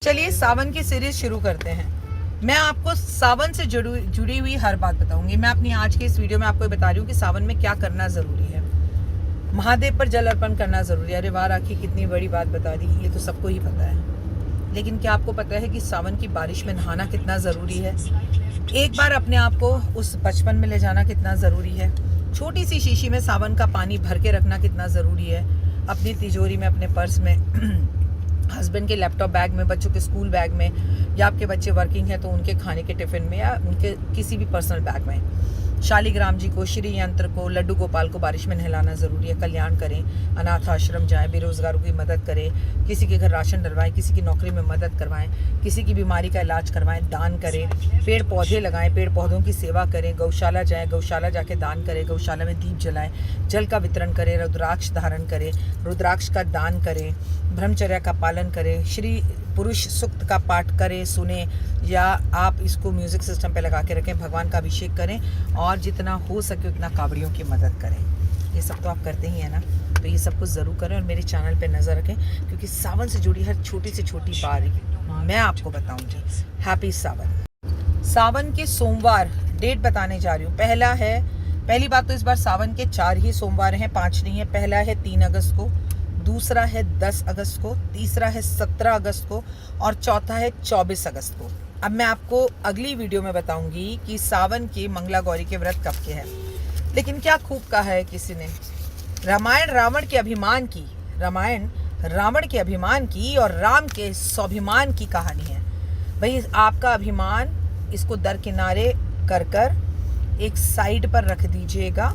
चलिए सावन की सीरीज शुरू करते हैं। मैं आपको सावन से जुड़ी हुई हर बात बताऊंगी। मैं अपनी आज के इस वीडियो में आपको बता रही हूँ कि सावन में क्या करना ज़रूरी है। महादेव पर जल अर्पण करना ज़रूरी है। अरे वाह राखी, कितनी बड़ी बात बता दी, ये तो सबको ही पता है। लेकिन क्या आपको पता है कि सावन की बारिश में नहाना कितना ज़रूरी है? एक बार अपने आप को उस बचपन में ले जाना कितना ज़रूरी है। छोटी सी शीशी में सावन का पानी भर के रखना कितना ज़रूरी है। अपनी तिजोरी में, अपने पर्स में, हस्बैंड के लैपटॉप बैग में, बच्चों के स्कूल बैग में, या आपके बच्चे वर्किंग हैं तो उनके खाने के टिफ़िन में, या उनके किसी भी पर्सनल बैग में। शालिग्राम जी को, श्री यंत्र को, लड्डू गोपाल को बारिश में नहलाना ज़रूरी है। कल्याण करें, अनाथ आश्रम जाएं, बेरोज़गारों की मदद करें, किसी के घर राशन डलवाएं, किसी की नौकरी में मदद करवाएं, किसी की बीमारी का इलाज करवाएं, दान करें, पेड़ पौधे लगाएं, पेड़ पौधों की सेवा करें, गौशाला जाएं, गौशाला जाके दान करें, गौशाला में दीप जलाएं, जल का वितरण करें, रुद्राक्ष धारण करें, रुद्राक्ष का दान करें, ब्रह्मचर्य का पालन करें, श्री पुरुष सूक्त का पाठ करें, सुने, या आप इसको म्यूज़िक सिस्टम पे लगा के रखें, भगवान का अभिषेक करें, और जितना हो सके उतना कावड़ियों की मदद करें। ये सब तो आप करते ही हैं ना, तो ये सब कुछ ज़रूर करें और मेरे चैनल पे नज़र रखें, क्योंकि सावन से जुड़ी हर छोटी से छोटी बात मैं आपको बताऊंगी। हैप्पी सावन। सावन के सोमवार डेट बताने जा रही हूँ। पहली बात तो इस बार सावन के 4 ही सोमवार हैं, 5 नहीं है। पहला है 3 अगस्त को, दूसरा है 10 अगस्त को, तीसरा है 17 अगस्त को, और चौथा है 24 अगस्त को। अब मैं आपको अगली वीडियो में बताऊंगी कि सावन के मंगला गौरी के व्रत कब के हैं। लेकिन क्या खूब कहा है किसी ने, रामायण रावण के अभिमान की और राम के स्वाभिमान की कहानी है। भाई आपका अभिमान इसको दरकिनारे कर एक साइड पर रख दीजिएगा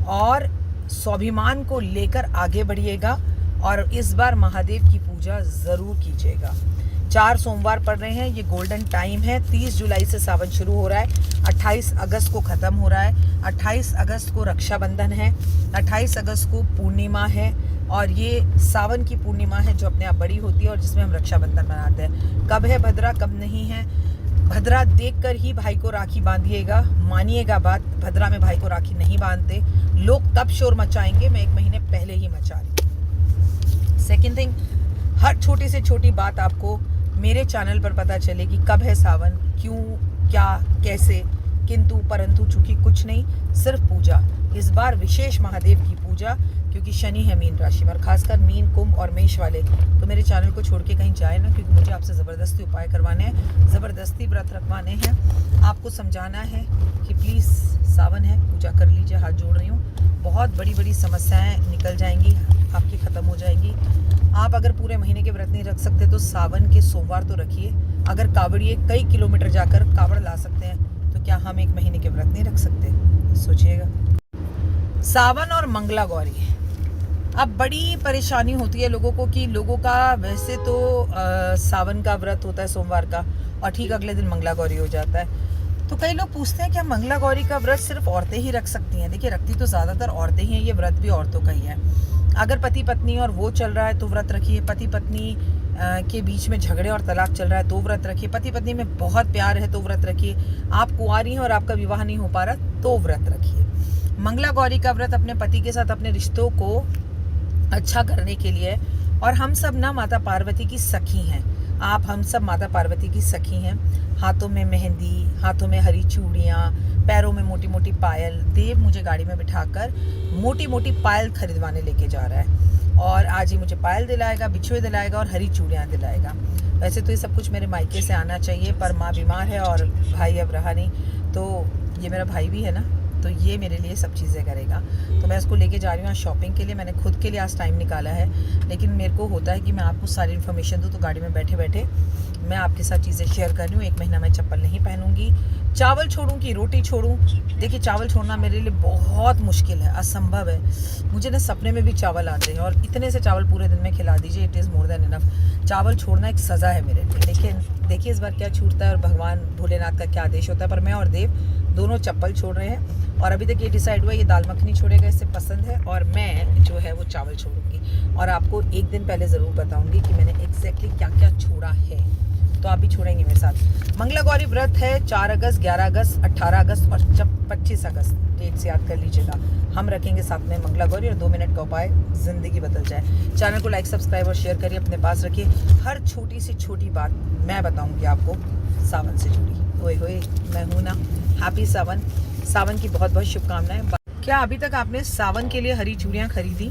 और स्वाभिमान को लेकर आगे बढ़िएगा, और इस बार महादेव की पूजा ज़रूर कीजिएगा। 4 सोमवार पड़ रहे हैं, ये गोल्डन टाइम है। 30 जुलाई से सावन शुरू हो रहा है, 28 अगस्त को ख़त्म हो रहा है, 28 अगस्त को रक्षाबंधन है, 28 अगस्त को पूर्णिमा है, और ये सावन की पूर्णिमा है जो अपने आप बड़ी होती है और जिसमें हम रक्षाबंधन मनाते हैं। कब है भद्रा, कब नहीं है? भद्रा देखकर ही भाई को राखी बांधिएगा। मानिएगा बात, भद्रा में भाई को राखी नहीं बांधते लोग, तब शोर मचाएंगे। मैं 1 महीने पहले ही मचा रही। सेकेंड थिंग, हर छोटी से छोटी बात आपको मेरे चैनल पर पता चलेगी। कब है सावन, क्यों, क्या, कैसे, किंतु परंतु, चूंकि कुछ नहीं, सिर्फ पूजा। इस बार विशेष महादेव की पूजा, क्योंकि शनि है मीन राशि में, और खासकर मीन, कुंभ और मेष वाले तो मेरे चैनल को छोड़ के कहीं जाए ना, क्योंकि मुझे आपसे ज़बरदस्ती उपाय करवाने हैं, ज़बरदस्ती व्रत रखवाने हैं। आपको समझाना है कि प्लीज़ सावन है, पूजा कर लीजिए। हाथ जोड़ रही हूँ, बहुत बड़ी बड़ी समस्याएं निकल जाएंगी, आपकी ख़त्म हो जाएंगी। आप अगर पूरे महीने के व्रत नहीं रख सकते तो सावन के सोमवार तो रखिए। अगर कावड़िए कई किलोमीटर जाकर कावड़ ला सकते हैं, तो क्या हम 1 महीने के व्रत नहीं रख सकते? सोचिएगा। सावन और मंगला गौरी, अब बड़ी परेशानी होती है लोगों को कि लोगों का वैसे तो सावन का व्रत होता है सोमवार का, और ठीक अगले दिन मंगला गौरी हो जाता है। तो कई लोग पूछते हैं कि मंगला गौरी का व्रत सिर्फ औरतें ही रख सकती हैं। देखिए, रखती तो ज़्यादातर औरतें ही हैं, ये व्रत भी औरतों का ही है। अगर पति पत्नी और वो चल रहा है तो व्रत रखिए। पति पत्नी के बीच में झगड़े और तलाक चल रहा है तो व्रत रखिए। पति पत्नी में बहुत प्यार है तो व्रत रखिए। आप कुंवारी हैं और आपका विवाह नहीं हो पा रहा तो व्रत रखिए। मंगला गौरी का व्रत अपने पति के साथ अपने रिश्तों को अच्छा करने के लिए, और हम सब ना माता पार्वती की सखी हैं। हम सब माता पार्वती की सखी हैं। हाथों में मेहंदी, हाथों में हरी चूड़ियाँ, पैरों में मोटी मोटी पायल। देव मुझे गाड़ी में बिठाकर मोटी मोटी पायल खरीदवाने लेके जा रहा है, और आज ही मुझे पायल दिलाएगा, बिछुए दिलाएगा और हरी चूड़ियाँ दिलाएगा। वैसे तो ये सब कुछ मेरे मायके से आना चाहिए, पर माँ बीमार है और भाई अब रहा नहीं, तो ये मेरा भाई भी है ना, तो ये मेरे लिए सब चीज़ें करेगा। तो मैं इसको लेके जा रही हूँ शॉपिंग के लिए। मैंने खुद के लिए आज टाइम निकाला है, लेकिन मेरे को होता है कि मैं आपको सारी इन्फॉर्मेशन दूँ, तो गाड़ी में बैठे बैठे मैं आपके साथ चीज़ें शेयर कर रही हूँ। 1 महीना मैं चप्पल नहीं पहनूंगी। चावल छोड़ूं कि रोटी छोड़ूं? देखिए, चावल छोड़ना मेरे लिए बहुत मुश्किल है, असंभव है। मुझे ना सपने में भी चावल आते हैं, और इतने से चावल पूरे दिन में खिला दीजिए, it is more than enough. चावल छोड़ना एक सज़ा है मेरे लिए। लेकिन देखिए इस बार क्या छूटता है और भगवान भोलेनाथ का क्या आदेश होता है। पर मैं और देव दोनों चप्पल छोड़ रहे हैं, और अभी तक ये डिसाइड हुआ ये दाल मखनी छोड़ेगा, इससे पसंद है, और मैं जो है वो चावल छोड़ूंगी। और आपको एक दिन पहले ज़रूर बताऊंगी कि मैंने एग्जैक्टली क्या क्या छोड़ा है। तो आप भी छोड़ेंगे मेरे साथ। मंगला गौरी व्रत है 4 अगस्त, 11 अगस्त, 18 अगस्त और 25 अगस्त, डेट से याद कर लीजिएगा। हम रखेंगे साथ में मंगला गौरी और 2 मिनट का उपाय, ज़िंदगी बदल जाए। चैनल को लाइक, सब्सक्राइब और शेयर करिए, अपने पास रखिए। हर छोटी से छोटी बात मैं बताऊंगी आपको सावन से जुड़ी। ओए होए, मैं हूँ ना। हैप्पी सावन, सावन की बहुत बहुत शुभकामनाएं। क्या अभी तक आपने सावन के लिए हरी चूड़ियाँ खरीदी?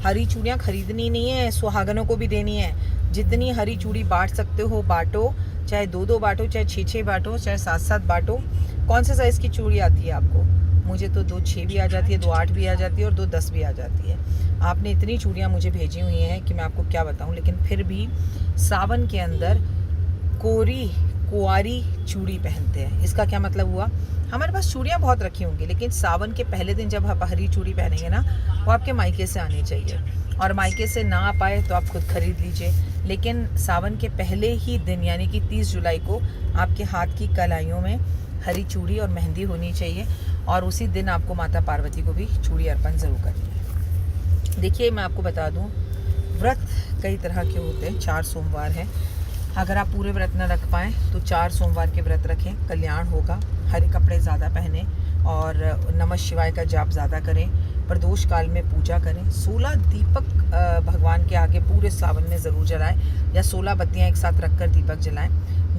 हरी चूड़ियाँ खरीदनी नहीं है, सुहागनों को भी देनी है। जितनी हरी चूड़ी बांट सकते हो बांटो, चाहे 2-2 बांटो, चाहे 6-6 बांटो, चाहे 7-7 बांटो। कौन से साइज़ की चूड़ी आती है आपको? मुझे तो 2 6 भी आ जाती है, 2 8 भी आ जाती है और 2 10 भी आ जाती है। आपने इतनी चूड़ियाँ मुझे भेजी हुई हैं कि मैं आपको क्या बताऊँ। लेकिन फिर भी सावन के अंदर कुंवारी चूड़ी पहनते हैं। इसका क्या मतलब हुआ? हमारे पास चूड़ियाँ बहुत रखी होंगी, लेकिन सावन के पहले दिन जब आप हरी चूड़ी पहनेंगे ना, वो आपके मायके से आनी चाहिए। और मायके से ना आ पाए तो आप खुद खरीद लीजिए। लेकिन सावन के पहले ही दिन यानी कि 30 जुलाई को आपके हाथ की कलाइयों में हरी चूड़ी और मेहंदी होनी चाहिए। और उसी दिन आपको माता पार्वती को भी चूड़ी अर्पण ज़रूर करनी है। देखिए, मैं आपको बता दूँ, व्रत कई तरह के होते हैं। 4 सोमवार हैं। अगर आप पूरे व्रत न रख पाएँ तो 4 सोमवार के व्रत रखें, कल्याण होगा। हरे कपड़े ज़्यादा पहने और नमः शिवाय का जाप ज़्यादा करें। प्रदोष काल में पूजा करें। 16 दीपक भगवान के आगे पूरे सावन में ज़रूर जलाएं, या 16 बत्तियां एक साथ रखकर दीपक जलाएं।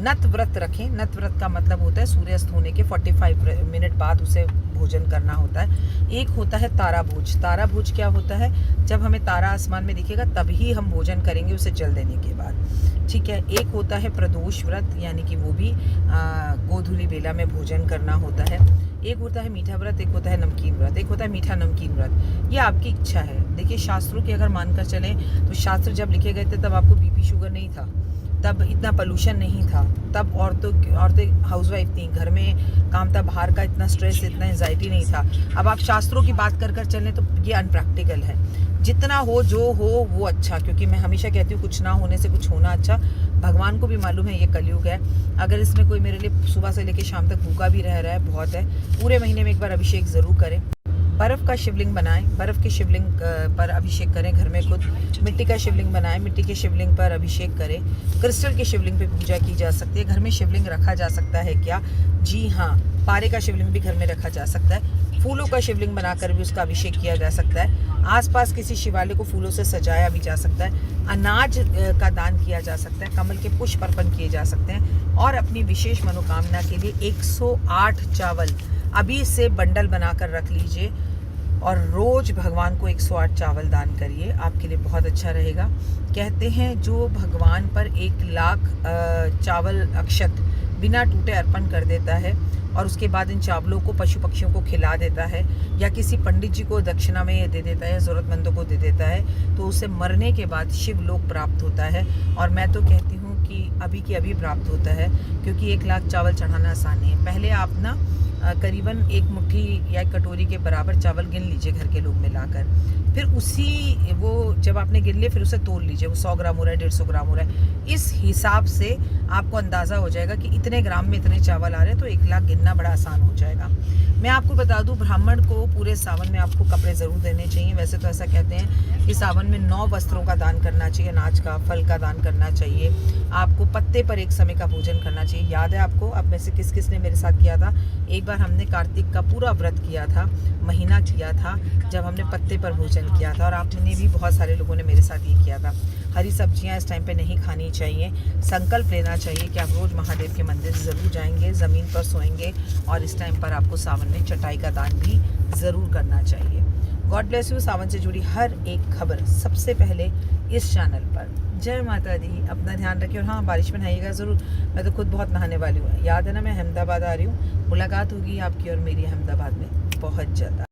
नत व्रत रखें। नत व्रत का मतलब होता है सूर्यास्त होने के 45 मिनट बाद उसे भोजन करना होता है। एक होता है तारा भोज। तारा भोज क्या होता है? जब हमें तारा आसमान में दिखेगा तभी हम भोजन करेंगे, उसे जल देने के बाद। ठीक है। एक होता है प्रदोष व्रत, यानी कि वो भी गोधूली बेला में भोजन करना होता है। एक होता है मीठा व्रत, एक होता है नमकीन व्रत, एक होता है मीठा नमकीन व्रत। ये आपकी इच्छा है। देखिए, शास्त्रों की अगर मानकर चलें तो शास्त्र जब लिखे गए थे तब आपको बीपी शुगर नहीं था, तब इतना पोल्यूशन नहीं था, तब औरतें हाउसवाइफ थी, घर में काम था, बाहर का इतना स्ट्रेस, इतना एंजाइटी नहीं था। अब आप शास्त्रों की बात कर चलें तो ये अनप्रैक्टिकल है। जितना हो जो हो वो अच्छा, क्योंकि मैं हमेशा कहती हूँ कुछ ना होने से कुछ होना अच्छा। भगवान को भी मालूम है ये कलयुग है। अगर इसमें कोई मेरे लिए सुबह से लेकर शाम तक भूखा भी रह रहा है, बहुत है। पूरे महीने में एक बार अभिषेक ज़रूर करें। बर्फ़ का शिवलिंग बनाएं, बर्फ़ के शिवलिंग पर अभिषेक करें। घर में खुद मिट्टी का शिवलिंग बनाएं, मिट्टी के शिवलिंग पर अभिषेक करें। क्रिस्टल के शिवलिंग पे पूजा की जा सकती है। घर में शिवलिंग रखा जा सकता है क्या? जी हाँ, पारे का शिवलिंग भी घर में रखा जा सकता है। फूलों का शिवलिंग बनाकर भी उसका अभिषेक किया जा सकता है। आसपास किसी शिवालय को फूलों से सजाया भी जा सकता है। अनाज का दान किया जा सकता है। कमल के पुष्प अर्पण किए जा सकते हैं। और अपनी विशेष मनोकामना के लिए 108 चावल अभी से बंडल बनाकर रख लीजिए और रोज़ भगवान को 108 चावल दान करिए। आपके लिए बहुत अच्छा रहेगा। कहते हैं जो भगवान पर 1 लाख चावल अक्षत बिना टूटे अर्पण कर देता है और उसके बाद इन चावलों को पशु पक्षियों को खिला देता है, या किसी पंडित जी को दक्षिणा में दे देता है, ज़रूरतमंदों को दे देता है, तो उसे मरने के बाद शिव लोक प्राप्त होता है। और मैं तो कहती हूँ कि अभी की अभी प्राप्त होता है, क्योंकि 1 लाख चावल चढ़ाना आसान नहीं है। पहले आप ना करीबन 1 मुट्ठी या 1 कटोरी के बराबर चावल गिन लीजिए घर के लोग मिलाकर। फिर उसी वो जब आपने गिन लिए फिर उसे तोल लीजिए, वो 100 ग्राम हो रहा है, 150 ग्राम हो रहा है। इस हिसाब से आपको अंदाज़ा हो जाएगा कि इतने ग्राम में इतने चावल आ रहे हैं, तो 1 लाख गिनना बड़ा आसान हो जाएगा। मैं आपको बता दूं, ब्राह्मण को पूरे सावन में आपको कपड़े ज़रूर देने चाहिए। वैसे तो ऐसा कहते हैं कि सावन में 9 वस्त्रों का दान करना चाहिए, अनाज का, फल का दान करना चाहिए। आपको पत्ते पर एक समय का भोजन करना चाहिए। याद है आपको? अब में से किस किस ने मेरे साथ किया था? एक बार हमने कार्तिक का पूरा व्रत किया था, महीना किया था, जब हमने पत्ते पर भोजन किया था। और आपने भी, बहुत सारे लोगों ने मेरे साथ ये किया था। हरी सब्जियां इस टाइम पे नहीं खानी चाहिए। संकल्प लेना चाहिए कि आप रोज़ महादेव के मंदिर ज़रूर जाएंगे, ज़मीन पर सोएंगे, और इस टाइम पर आपको सावन में चटाई का दान भी ज़रूर करना चाहिए। God bless you. सावन से जुड़ी हर एक खबर सबसे पहले इस चैनल पर। जय माता दी। अपना ध्यान रखिए। और हाँ, बारिश में नहाइएगा ज़रूर। मैं तो खुद बहुत नहाने वाली हूँ। याद है ना, मैं अहमदाबाद आ रही हूँ। मुलाकात होगी आपकी और मेरी अहमदाबाद में बहुत ज़्यादा।